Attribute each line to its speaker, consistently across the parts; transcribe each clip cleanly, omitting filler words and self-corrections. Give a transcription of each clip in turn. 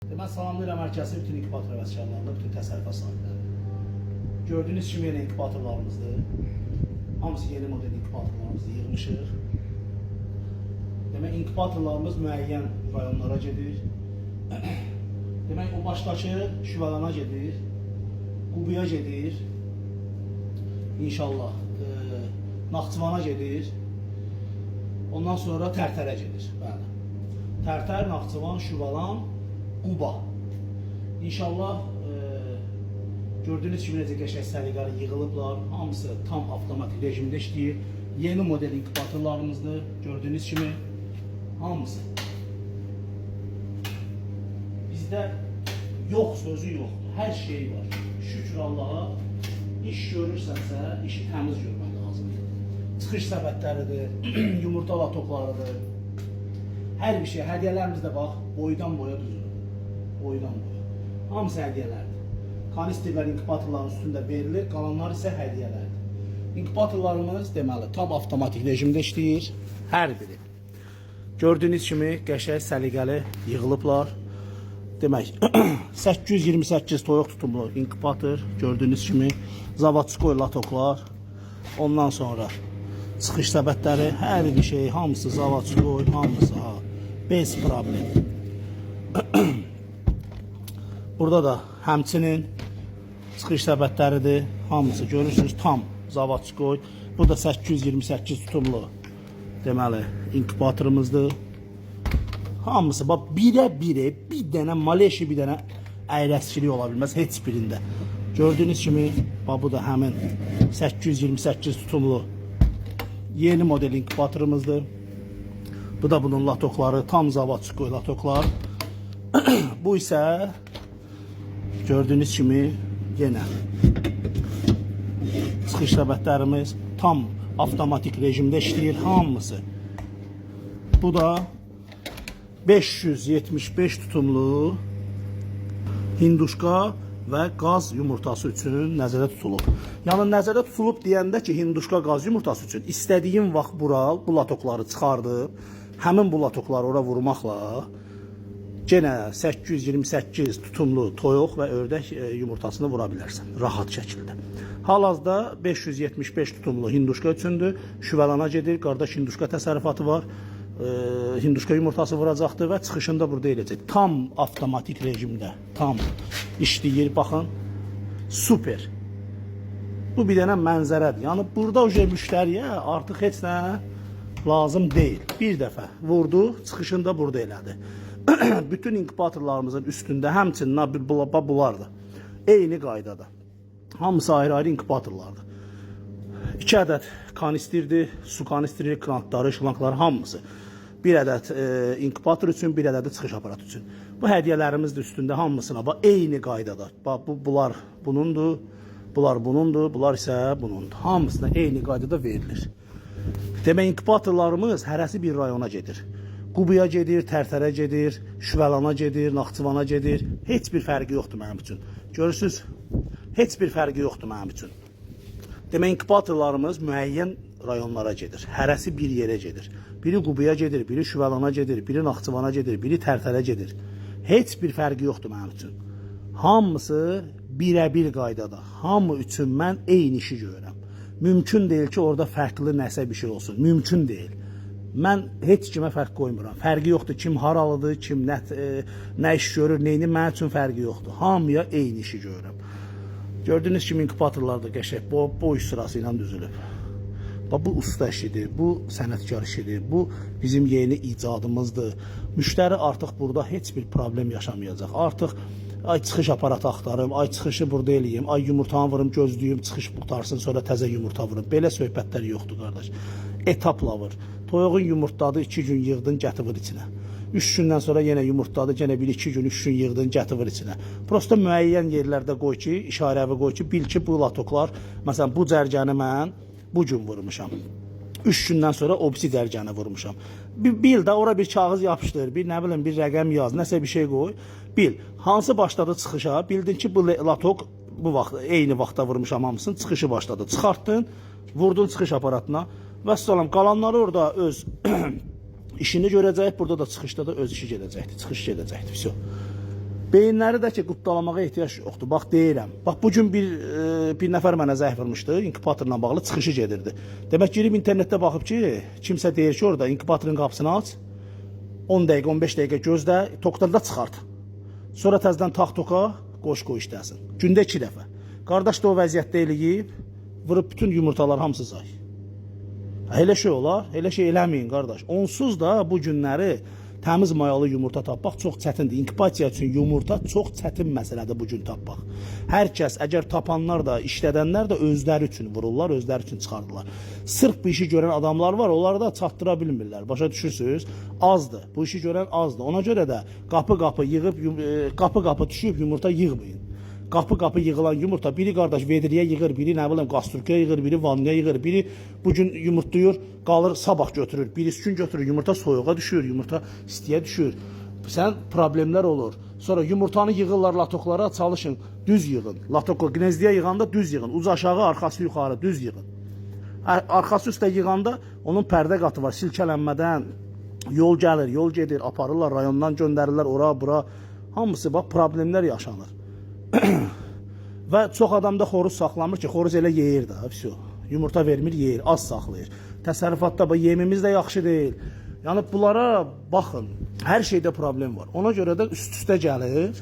Speaker 1: Ben salamlayıram hər kəsi, bütün inkubator vəskarlarında, bütün təsərrüfat sahibləri. Gördüyünüz kimi yeni inkubatorlarımızdır. Hamısı yeni model inkubatorlarımızı yığmışıq. Demək, inkubatorlarımız müəyyən rayonlara gedir. Demək, o başdakı Şüvəlana gedir, Qubuya gedir, İnşallah Naxçıvana gedir, ondan sonra Tərtərə gedir. Bəli. Tərtər, Naxçıvan, Şüvəlan, Quba. İnşallah gördüğünüz kimi necə qəşəng səliqəli yığılıblar. Hamısı tam avtomatik rejimdə işləyir. Yeni model inkubatorlarımızdır. Gördüğünüz kimi hamısı. Bizdə yox sözü yoxdur. Hər şey var. Şükür Allaha. İş görürsənsə, işi təmiz görmək lazımdır. Çıxış səbətləridir, yumurta latoklarıdır. Hər bir şey, hədiyyələrimiz də bax, boydan boya düzülür. Boydan boya. Hamısı hədiyyələrdir. Kanisterlər inkubatorların üstündə verilir, qalanlar isə hədiyyələrdir. İnkubatorlarımız deməli tam avtomatik rejimdə işləyir, hər biri. Gördüyünüz kimi qəşəng səliqəli yığılıblar. Demək 828 toyuq tutumlu inkubator, gördüyünüz kimi zavodskoy latoklar, ondan sonra çıxış səbətləri, hər bir şey, hamısı zavodskoy, hamısı bez problem. Burada da həmçinin çıxış səbətləridir, hamısı görürsünüz tam zavodskoy. Bu da 828 tutumlu deməli inkubatorumuzdur. Hamısı bax birə-birə bir dənə maleşi, bir dənə əyləşkilik ola bilməz heç birində. Gördüyünüz kimi bax bu da həmin 828 tutumlu yeni model inkubatorumuzdur. Bu da bunun latokları, tam zavodskoy latoklar. Bu isə gördüyünüz kimi yenə çıxış səbətlərimiz tam avtomatik rejimdə işləyir hamısı. Bu da 575 tutumlu hinduşka və qaz yumurtası üçün nəzərdə tutulub. Yəni nəzərdə tutulub deyəndə ki, hinduşka qaz yumurtası üçün istədiyin vaxt bu latokları çıxardıb, həmin bu latokları ora vurmaqla yenə 828 tutumlu toyuq və ördək yumurtasını vura bilərsən rahat şəkildə. Hal-hazırda 575 tutumlu hinduşka üçündür. Şüvəlana gedir, qardaş hinduşka təsərrüfatı var. Hinduşka yumurtası vuracaqdır və çıxışında burada eləcək. Tam avtomatik rejimdə, tam işləyir, baxın, super. Bu bir dənə mənzərədir. Yəni burada müştəriyə artıq heç nə lazım deyil. Bir dəfə vurdu, çıxışında burada elədi. Bütün inkubatorlarımızın üstündə həmçinin bunlardır. Eyni qaydada. Hamısı ayrı-ayrı inkubatorlardır. 2 ədəd kanistirdir, su kanistiri, krantları, şlankları hamısı. 1 ədəd inkubator üçün, 1 ədəd çıxış aparatı üçün. Bu hədiyyələrimiz də üstündə hamısına eyni qaydada. Bunlar bunundur, bunlar bunundur, bunlar isə bunundur. Hamısına eyni qaydada verilir. Demək, inkubatorlarımız hərəsi bir rayona gedir. Qubuya gedir, Tərtərə gedir, Şüvəlana gedir, Naxçıvana gedir. Heç bir fərqi yoxdur mənim üçün. Görürsünüz, heç bir fərqi yoxdur mənim üçün. Demək, inkubatorlarımız müəyyən rayonlara gedir. Hərəsi bir yerə gedir. Biri Qubuya gedir, biri Şüvəlana gedir, biri Naxçıvana gedir, biri Tərtərə gedir. Heç bir fərqi yoxdur mənim üçün. Hamısı birə-bir qaydada. Hamı üçün mən eyni işi görürəm. Mümkün deyil ki, orada fərqli nəsə bir şey olsun. Mümkün deyil. Mən heç kimə fərq qoymuram. Fərqi yoxdur. Kim haralıdır, kim nə iş görür, neyini, mənim üçün fərqi yoxdur. Hamıya eyni işi görürəm. Gördüyünüz kimi inkubatorlar da qəşəng boy sırası ilə düzülüb. Bu usta işidir, bu sənətkar işidir, bu bizim yeni icadımızdır. Müştəri artıq burada heç bir problem yaşamayacaq. Artıq ay çıxış aparatı axtarım, ay çıxışı burada eləyim, ay yumurtanı vurum, gözləyim, çıxış qurtarsın, sonra təzə yumurta vurum. Belə söhbətlər yoxdur, qardaş. Etapla vur. Toyuğun yumurtladı, 2 gün yığdın, gətirir içinə. 3 gündən sonra yenə yumurtladı, yenə 1-2 gün, 3 gün yığdın, gətirir içinə. Prosta müəyyən yerlərdə qoy ki, işarəvi qoy ki, bil ki, bu latoklar, məsələn, bu cərgəni mən bu gün vurmuşam. 3 gündən sonra o birisi cərgəni vurmuşam. Bil də ora bir kağız yapışdır, bir nə bilim, bir rəqəm yaz, nəsə bir şey qoy. Bil, hansı başladı çıxışa, bildin ki, bu latok bu vaxt, eyni vaxtda vurmuşam hamısını, çıxışı başladı. Çıxartdın, vurdun çıxış aparatına. Vəssalam, qalanları orada öz işini görəcək, burada da çıxışda da öz işi gedəcəkdir, çıxış gedəcəkdir. Beyinləri də ki, qutbalamağa ehtiyac yoxdur. Bax deyirəm. Bax bu gün bir nəfər mənə zəng vurmuşdu, inkubatorla bağlı çıxışı gedirdi. Demək girib internetdə baxıb ki, kimsə deyir ki, orada inkubatorun qapısını aç. 10 dəqiqə, 15 dəqiqə gözlə, tokdan da çıxart. Sonra təzədən tax-toka qoy işləsin. Gündə 2 dəfə. Qardaş da o vəziyyətdə eləyib, vurub bütün yumurtalar hamısı zay. Elə şey olar, elə şey eləməyin qardaş. Onsuz da bu günləri təmiz mayalı yumurta tapmaq çox çətindir. İnkubasiya üçün yumurta çox çətin məsələdir bu gün tapmaq. Hər kəs, əgər tapanlar da, işlədənlər də özləri üçün vururlar, özləri üçün çıxardılar. Sırf bu işi görən adamlar var, onlar da çatdıra bilmirlər. Başa düşürsünüz? Azdır. Bu işi görən azdır. Ona görə də qapı-qapı yığıb, qapı-qapı düşüb yumurta yığmayın. Qapı-qapı yığılan yumurta, biri qardaş vedriyə yığır, biri nə bilim qasturkaya yığır, biri vannaya yığır, biri bugün yumurtlayır, qalır sabah götürür, birisi gün götürür, yumurta soyuğa düşür, yumurta istiyə düşür. Sən problemlər olur. Sonra yumurtanı yığırlar latoklara, çalışın, düz yığın. Latokla gnezdiyə yığanda düz yığın, ucu aşağı, arxası yuxarı, düz yığın. Arxası üstə yığanda onun pərdə qatı var, silkələnmədən yol gəlir, yol gedir, aparırlar, rayondan göndərirlər ora, bura. Hamısı bax problemlər yaşanır. Və çox adamda xoruz saxlamır ki, xoruz elə yeyir də, vəsə. Yumurta vermir, yeyir, az saxlayır. Təsərrüfatda yemimiz də yaxşı deyil. Yəni bunlara baxın, hər şeydə problem var. Ona görə də üst-üstə gəlir.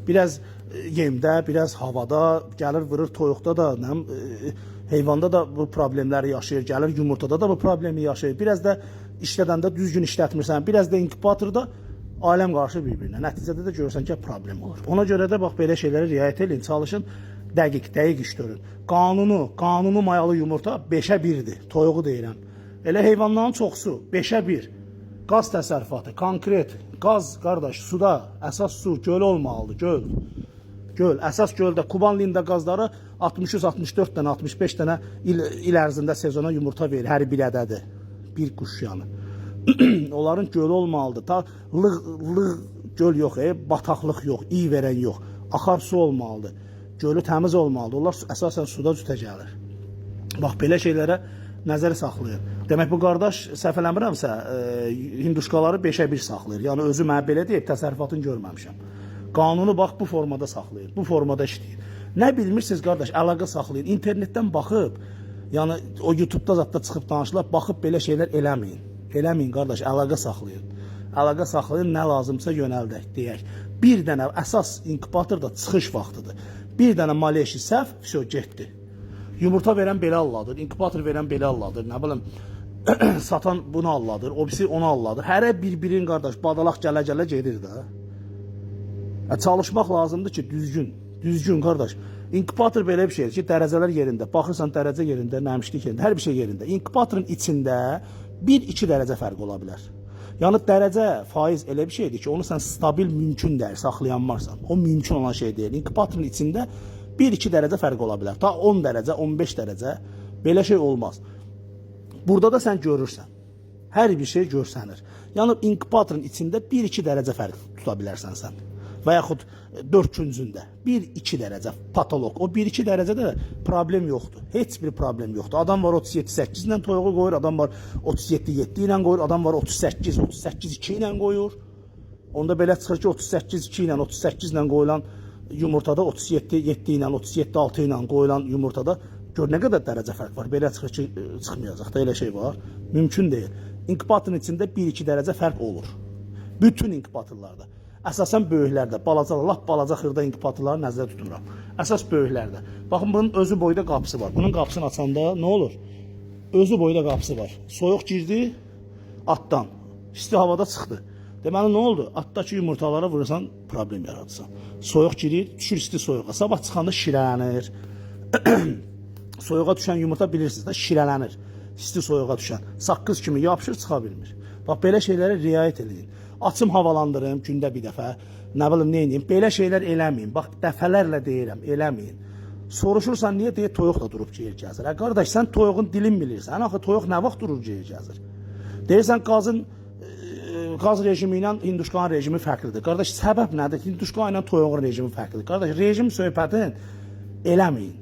Speaker 1: Biraz yemdə, biraz havada, gəlir vurur toyuqda da, heyvanda da bu problemləri yaşayır, gəlir yumurtada da bu problemi yaşayır. Biraz da işlədəndə düzgün işlətmirsən, biraz da inkubatorda aləm qarşı bir-birinə. Nəticədə də görürsən ki, problem olur. Ona görə də bax belə şeylərə riayət edin, çalışın, dəqiq iş görün. Qanunu mayalı yumurta 5'ə 1'dir. Toyuğu deyirəm. Elə heyvanların çoxsu 5'ə 1. Qaz təsərrüfatı, konkret, qaz qardaş, suda əsas su, göl olmalıdır, göl. Göl, əsas göldə, Kuban lində qazları 63-64 dənə, 65 dənə il ərzində sezona yumurta verir, hər bir ədədi. Bir quş yəni. Onların gölü olmalıdır. Ta lığ göl yox, bataqlıq yox, iyi verən yox. Axar su olmalıdır. Gölü təmiz olmalıdır. Onlar əsasən suda cütə gəlir. Bax belə şeylərə nəzər saxlayın. Demək bu qardaş səhv eləmirəmsə, hinduşkaları 5'ə 1 saxlayır. Yəni özü mənə belə deyib, təsərrüfatını görməmişəm. Qanunu bax bu formada saxlayır. Bu formada işləyir. Nə bilmirsiniz qardaş, əlaqə saxlayın. İnternetdən baxıb, yəni o YouTube'da zətdə çıxıb danışırlar, baxıb belə şeylər eləməyin. Eləməyin qardaş, əlaqə saxlayın. Əlaqə saxlayın, nə lazımsa yönəldək, deyək. Bir dənə əsas inkubatorda çıxış vaxtıdır. Bir dənə maleşi səhv, vəsə getdi. Yumurta verən belə alladır, inkubator verən belə alladır, nə bilim, satan bunu alladır, o birisi onu alladır. Hərə bir-birin qardaş, badalaq gələ-gələ gedir də. Çalışmaq lazımdır ki, düzgün qardaş. İnkubator belə bir şeydir ki, dərəcələr yerində, baxırsan dərəcə yerində, nəmişlik yerində, hər bir şey yerində. İnkubatorun içində 1-2 dərəcə fərq ola bilər. Yəni dərəcə faiz elə bir şeydir ki, onu sən stabil mümkün dəyər saxlayanmarsan. O mümkün olan şey deyil. İnkubatorun içində 1-2 dərəcə fərq ola bilər. Ta 10 dərəcə, 15 dərəcə belə şey olmaz. Burada da sən görürsən. Hər bir şey görsənir. Yəni inkubatorun içində 1-2 dərəcə fərq tuta bilərsən sən. Və yaxud 4 küncündə 1-2 dərəcə patolog. O 1-2 dərəcədə problem yoxdur. Heç bir problem yoxdur. Adam var 37-8 ilə toyuğu qoyur, adam var 37-7 ilə qoyur, adam var 38-2 ilə qoyur. Onda belə çıxır ki, 38-2 ilə 38 ilə qoyulan yumurtada 37-7 ilə 37-6 ilə qoyulan yumurtada gör nə qədər dərəcə fərq var. Belə çıxır ki, çıxmayacaq da elə şey var. Mümkün deyil. İnkubatorun içində 1-2 dərəcə fərq olur. Bütün inkubatorlarda. Əsasən böyüklərdə, lap balaca xırda inkubatorları nəzərdə tuturam. Əsas böyüklərdə. Baxın, bunun özü boyda qapısı var. Bunun qapısını açanda nə olur? Özü boyda qapısı var. Soyuq girdi atdan. İsti havada çıxdı. Deməli, nə oldu? Atdakı yumurtalara vurursan, problem yaradırsan. Soyuq girir, düşür isti soyuğa. Sabah çıxanda şirələnir. Soyuğa düşən yumurta bilirsiniz də, şirələnir. İsti soyuğa düşən. Saqqız kimi yapışır, çıxa bilmir. Bax, belə şeylərə riayət edin. Açım havalandırım gündə bir dəfə, nə bilim, nə edeyim, belə şeylər eləməyin. Bax, dəfələrlə deyirəm, eləməyin. Soruşursan, niyə deyə toyuq da durub geyir gəzir. Qardaş, sən toyuğun dilin bilirsən, axı toyuq nə vaxt durur geyir gəzir. Deyirsən, qaz rejimi ilə hinduşkanın rejimi fərqlidir. Qardaş, səbəb nədir? Hinduşkan ilə toyuğun rejimi fərqlidir. Qardaş, rejim söhbətin eləməyin.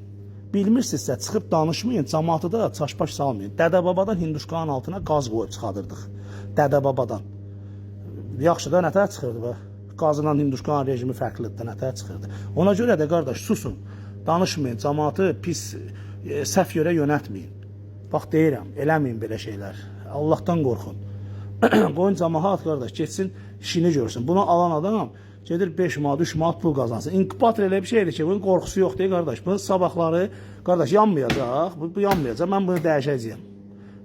Speaker 1: Bilmirsinizsə, çıxıb danışmayın, cəmaatı da çaşbaş salmayın. Dədə-babadan hinduşkanın altına qaz qoyub çıxadırdıq. Dədə-babadan. Yaxşı da nətər çıxırdı bə? qazınan hinduşkanın rejimi fərqlidir, nətər çıxırdı. Ona görə də qardaş susun, danışmayın, cəmaatı pis, səhv yerə yönətməyin. Bax deyirəm, eləməyin belə şeylər. Allahdan qorxun. Qoyun cəmaat qardaş getsin, işini görsün. Bunu alan adam gedir 5 manat, 3 manat pul qazansın. İnkubator elə bir şeydir ki, bunun qorxusu yoxdur qardaş. Bunun sabahları qardaş yanmayacaq, bu yanmayacaq. Mən bunu dəyişəcəyəm.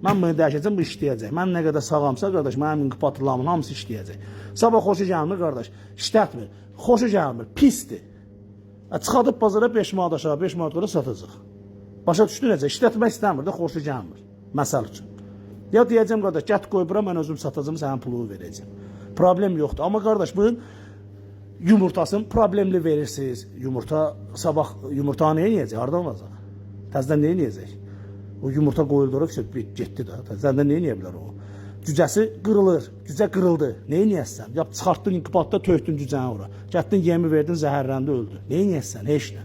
Speaker 1: Mən bunu dəyişəcəm, bu işləyəcək. Mən nə qədər sağamsa qardaş, mənim inkubatorlarımın hamısı işləyəcək. Sabah xoşu gəlmir qardaş, işlətmir. Xoşu gəlmir, pisdir. Çıxadıb bazara 5 manat aşağı, 5 manat qədər satacaq. Başa düşdü necə? İşlətmək istəmir də, xoşu gəlmir. Məsəl üçün. Ya deyəcəm qardaş, gət qoy bura, mən özüm satacağım, sənin pulunu verəcəm. Problem yoxdur. Amma qardaş, bunun yumurtasını problemli verirsiniz. Yumurta, sabah yumurtanı nə yiyəcək? Hardan olacaq? Təzdən nə yiyəcək? O yumurta qoyulduruq, getdi də. Təzdən nə yeyə bilər o? Cücəsi qırılır. Cücə qırıldı. Nə yiyəsən? Ya çıxartdın inkubatorda, tökdün cücəni ora. Gətdin yemi verdin, zəhərləndi, öldü. Nə yiyəsən? Heç nə.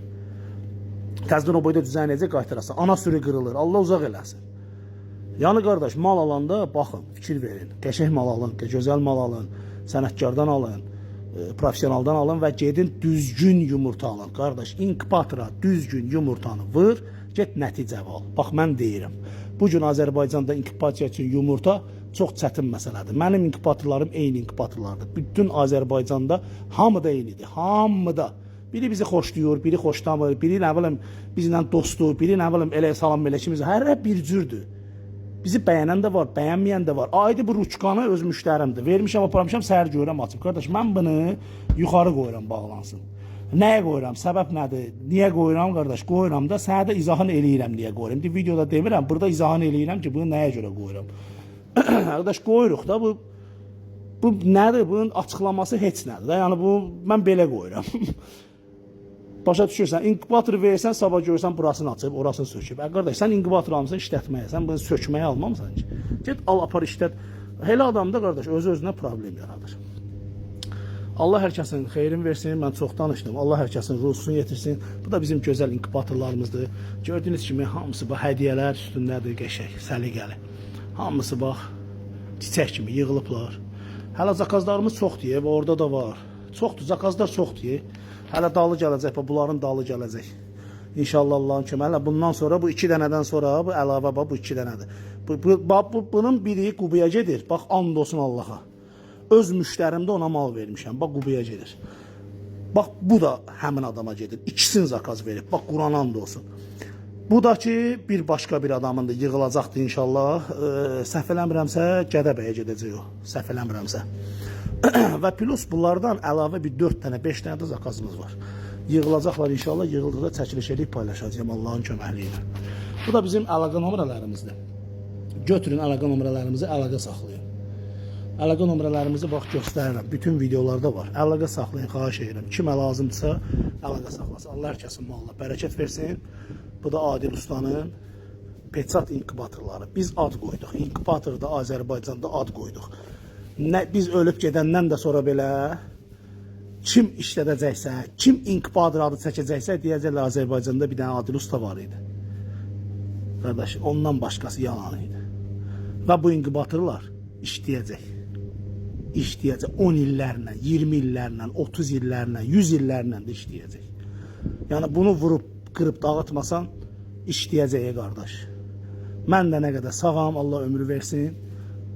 Speaker 1: Təzdən o boyda cüzəni necə qaytarasan? Ana sürü qırılır. Allah uzaq eləsin. Yəni qardaş, mal alanda baxın, fikir verin. Qəşəng mal alın, gözəl mal alın, sənətkardan alın, professionaldan alın və gedin düzgün yumurta alın. Qardaş, inkubatora düzgün yumurtanı vır, get nəticə al. Bax, mən deyirəm. Bugün Azərbaycanda inkubasiya üçün yumurta çox çətin məsələdir. Mənim inkubatorlarım eyni inkubatorlardır. Bütün Azərbaycanda hamıda eynidir. Hamıda. Biri bizi xoşlayır, biri xoşlamır, biri nə bilim bizlə dostdur, biri nə bilim elə salam meləkimiz. Hər bir cürdür. Bizi bəyənən də var, bəyənməyən də var. Aydı bu ruçkanı öz müştərimdir. Vermişəm, aparmışam, səhər görürəm, açım. Qardaş, mən bunu yuxarı qoyuram, bağlansın. Nəyə qoyuram? Səbəb nədir? Niyə qoyuram, qardaş? Qoyuram da, sənə də izahını eləyirəm niyə qoyuram. Videoda demirəm, burada izahını eləyirəm ki, bunu nəyə görə qoyuram. Qardaş, qoyuruq da, bu nədir? Bunun açıqlaması heç nədir da. Yəni, bu, mən belə qoyuram. Başa düşürsən, inkubator versən, sabah görsən burasını açıb, orasını söküb. Qardaş, sən inkubator almısan işlətməyə, sən bunu sökməyə almamısan ki. Get, al, apar, işlət. Elə adamda, qardaş, özü-özünə problem yaradır. Allah hər kəsin xeyrin versin, mən çox danışdım. Allah hər kəsin ruhsunu yetirsin. Bu da bizim gözəl inkubatorlarımızdır. Gördüyünüz kimi, hamısı bu hədiyələr üstündədir, qəşək, səliqəli. Hamısı, bax, çiçək kimi yığılıblar. Hələ zakazlarımız çoxdur, orada da var. Çoxdur, zakazlar çoxdur. Hələ dalı gələcək, bunların dalı gələcək. İnşallah Allahın köməyi. Hələ bundan sonra, bu 2 dənədən sonra, bu əlavə, bu 2 dənədir. Bunun biri Qubaya gedir. Bax, and olsun Allaha. Öz müştərimdə ona mal vermişəm. Bax, Qubaya gedir. Bax, bu da həmin adama gedir. İkisini zakaz verib. Bax, Quran and olsun. Bu da ki, bir başqa bir adamındır. Yığılacaqdır inşallah. Səhv eləmirəmsə, Gədəbəyə gedəcək o. Səhv eləmirəmsə. Və plus bunlardan əlavə bir 4 dənə, 5 dənə də zakazımız var. Yığılacaqlar inşallah, yığıldıqda çəkiliş edib paylaşacağım Allahın köməkliyi ilə. Bu da bizim əlaqə nömrələrimizdir. Götürün əlaqə nömrələrimizi, əlaqə saxlayın. Əlaqə nömrələrimizi bax göstərirəm. Bütün videolarda var. Əlaqə saxlayın, xahiş edirəm. Kimə lazımdırsa əlaqə saxlasın. Allah hər kəsin malına bərəkət versin. Bu da Adil Ustanın Petsat inkubatorları. Biz ad qoyduq. İnkubatorda Azərbaycanda ad qoyduq. Biz ölüb gedəndən də sonra belə kim işlədəcəksə, kim inkubator adı çəkəcəksə deyəcəklər Azərbaycanda bir dənə Adil Usta var idi. Qardaş, ondan başqası yalan idi. Və bu inkubatorlar işləyəcək. İşləyəcək 10 illərlə, 20 illərlə, 30 illərlə, 100 illərlə də işləyəcək. Yəni bunu vurub, qırıb dağıtmasan işləyəcək qardaş. Mən də nə qədər sağam, Allah ömrü versin.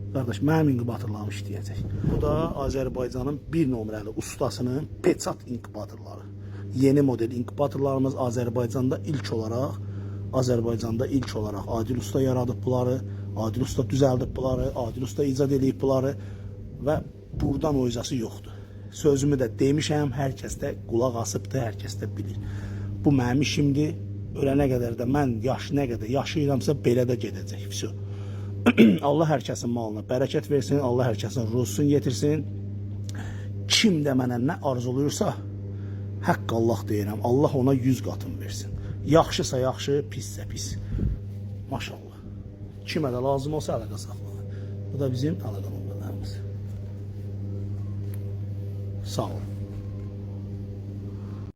Speaker 1: Qardaş, mənim inkubatorlarım işləyəcək. Bu da Azərbaycanın 1 nömrəli ustasının Petsat inkubatorları. Yeni model inkubatorlarımız Azərbaycanda ilk olaraq Adil Usta yaradıb bunları, Adil Usta düzəldib bunları, Adil Usta icad edib bunları və buradan oycası yoxdur. Sözümü də demişəm, hər kəs də qulaq asıbdır, hər kəs də bilir. Bu mənim işimdir. Ölənə qədər də mən nə qədər yaşayıramsa belə də gedəcək. Vəsə. Allah hər kəsin malına bərəkət versin, Allah hər kəsin ruhsunu yetirsin. Kim də mənə nə arzuluyursa, haqq Allah deyirəm, Allah ona 100 qatını versin. Yaxşısa yaxşı, pissə pis. Maşallah. Kimə də lazım olsa əlaqə saxlayın. Bu da bizim əlaqə nömrələrimiz. Sağ olun.